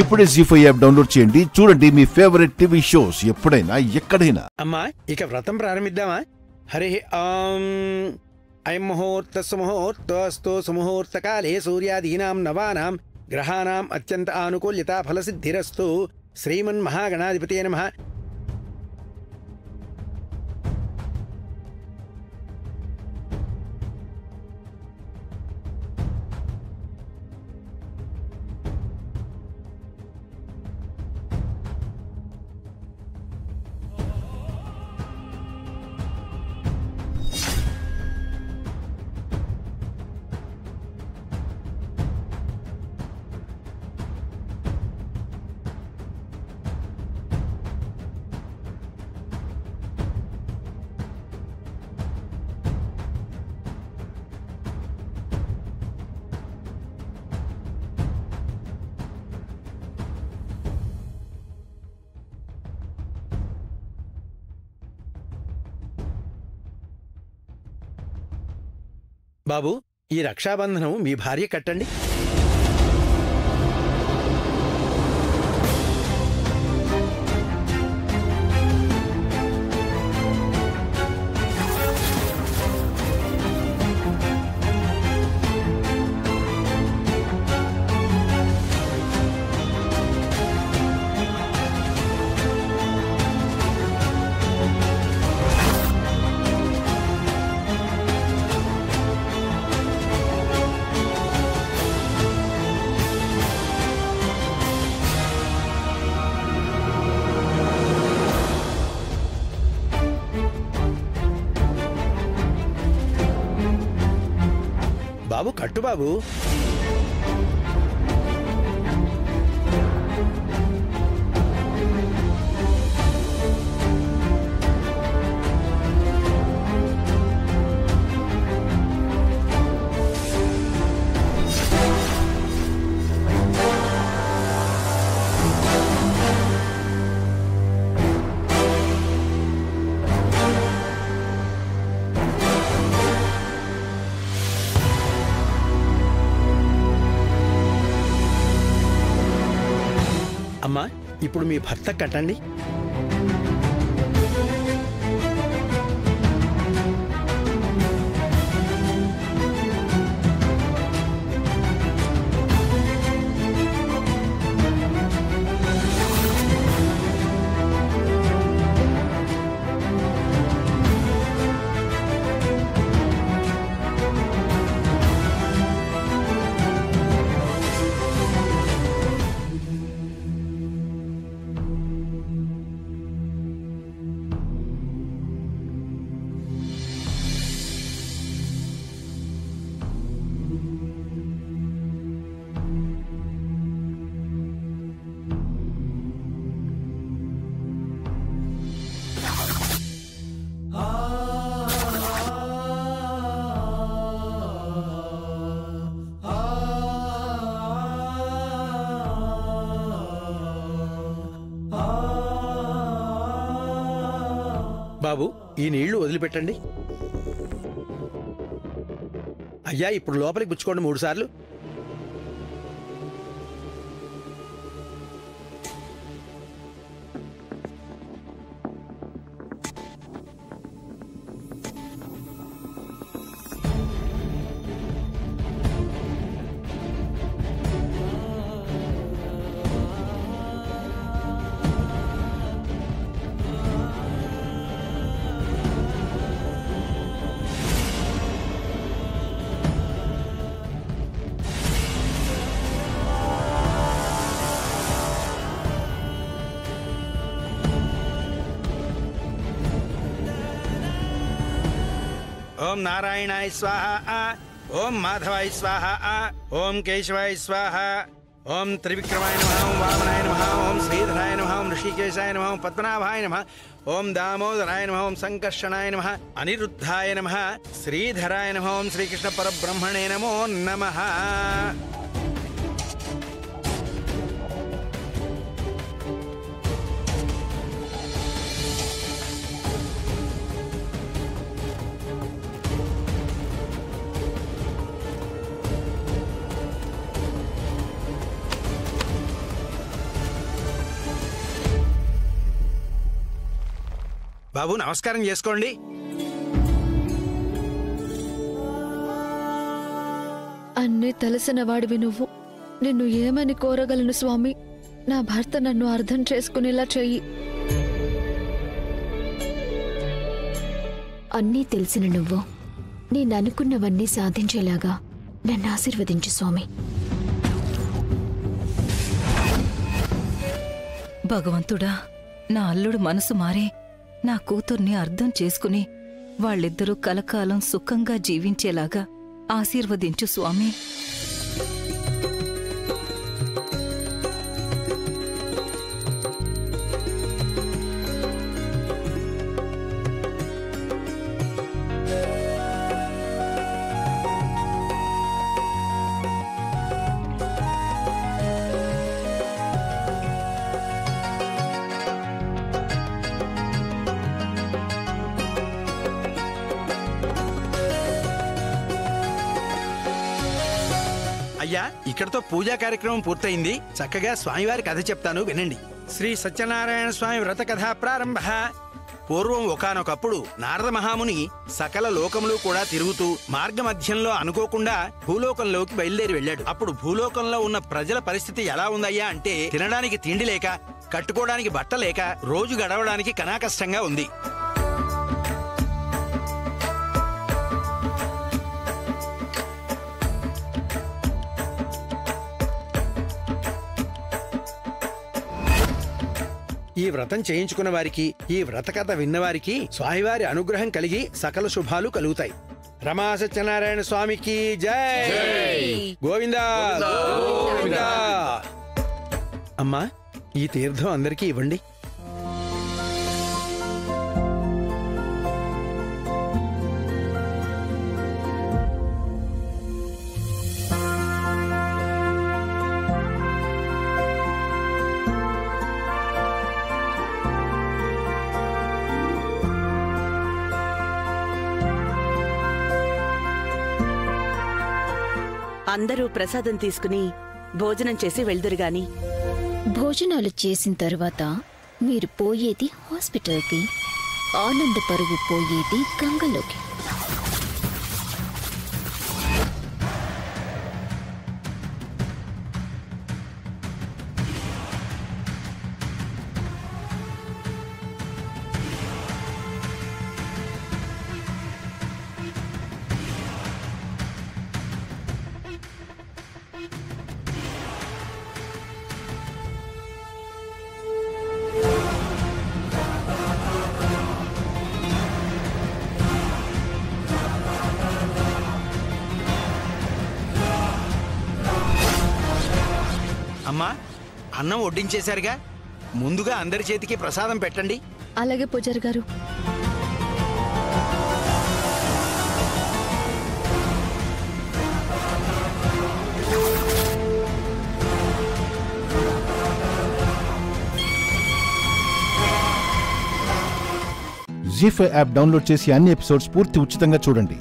ఇప్పుడే జీ5 app download చేయండి. చూడండి మీ ఫేవరెట్ టీవీ షోస్ ఎప్పుడైనా ఎక్కడైనా. అమ్మా ఇక వ్రతం ప్రారంభిద్దామా? హరి ఓం. అయం ముహూర్త సుముహూర్తోస్తు సుముహూర్తకాలే సూర్యాదీనాం నవానాం గ్రహాణాం అత్యంత ఆనుకూల్యత ఫలసిద్ధిరస్తు. శ్రీమన్మహాగణాధిపతే నమః. బాబు, ఈ రక్షాబంధనం మీ భార్య కట్టండి. బాబు కట్టు బాబు. అమ్మా ఇప్పుడు మీ భర్త కట్టండి. బాబు, ఈ నీళ్లు వదిలిపెట్టండి. అయ్యా, ఇప్పుడు లోపలికి పుచ్చుకోండి 3 సార్లు. ఓం నారాయణాయ స్వాహ, ఓం మాధవాయ స్వాహ, ఓం కేశవాయ స్వాహ, ఓం త్రివిక్రమాయ నమః, ఓం వామనాయ నమః, ఓం శ్రీధరాయ నమః, ఓం ఋషికేశాయ నమః, ఓం పద్మనాభాయ నమః, ఓం దామోదరాయ నమః, ఓం సంకర్షణాయ నమః, అనిరుద్ధాయ నమః, శ్రీధరాయ నమః, ఓం శ్రీకృష్ణ పరబ్రహ్మణే నమో నమః. బాబు నమస్కారం చేసుకోండి. అన్నీ తెలిసిన వాడివి నువ్వు. నిన్ను ఏమని కోరగలను స్వామి? నా భర్త నన్ను అర్థం చేసుకునేలా చెయ్యి. అన్నీ తెలిసిన నువ్వు నేననుకున్నవన్నీ సాధించేలాగా నన్ను ఆశీర్వదించు స్వామి. భగవంతుడా, నా అల్లుడు మనసు మారి నా కూతుర్ని అర్థం చేసుకుని వాళ్ళిద్దరూ కలకాలం సుఖంగా జీవించేలాగా ఆశీర్వదించు స్వామి. అయ్యా, ఇక్కడతో పూజా కార్యక్రమం పూర్తయింది. చక్కగా స్వామివారి కథ చెప్తాను వినండి. శ్రీ సత్యనారాయణ స్వామి వ్రత కథ ప్రారంభ. పూర్వం ఒకానొకప్పుడు నారద మహాముని సకల లోకములు కూడా తిరుగుతూ మార్గమధ్యంలో అనుకోకుండా భూలోకంలోకి బయలుదేరి వెళ్ళాడు. అప్పుడు భూలోకంలో ఉన్న ప్రజల పరిస్థితి ఎలా ఉందయ్యా అంటే, తినడానికి తిండి లేక, కట్టుకోవడానికి బట్ట లేక, రోజు గడవడానికి కనాకష్టంగా ఉంది. ఈ వ్రతం చేయించుకున్న వారికి, ఈ వ్రతకథ విన్నవారికి స్వామివారి అనుగ్రహం కలిగి సకల శుభాలు కలుగుతాయి. రమా సత్యనారాయణ స్వామికి జై. గోవిందా గోవిందా. అమ్మా, ఈ తీర్థం అందరికీ ఇవ్వండి. అందరూ ప్రసాదం తీసుకుని భోజనం చేసి వెళ్దురుగాని. భోజనాలు చేసిన తర్వాత మీరు పోయేది హాస్పిటల్కి, ఆనంద పరుగు పోయేది గంగలోకి. అమ్మా, అన్నం వడ్డించేశారుగా, ముందుగా అందరి చేతికి ప్రసాదం పెట్టండి. అలాగే పూజారి గారు. జీ5 యాప్ డౌన్లోడ్ చేసి అన్ని ఎపిసోడ్స్ పూర్తి ఉచితంగా చూడండి.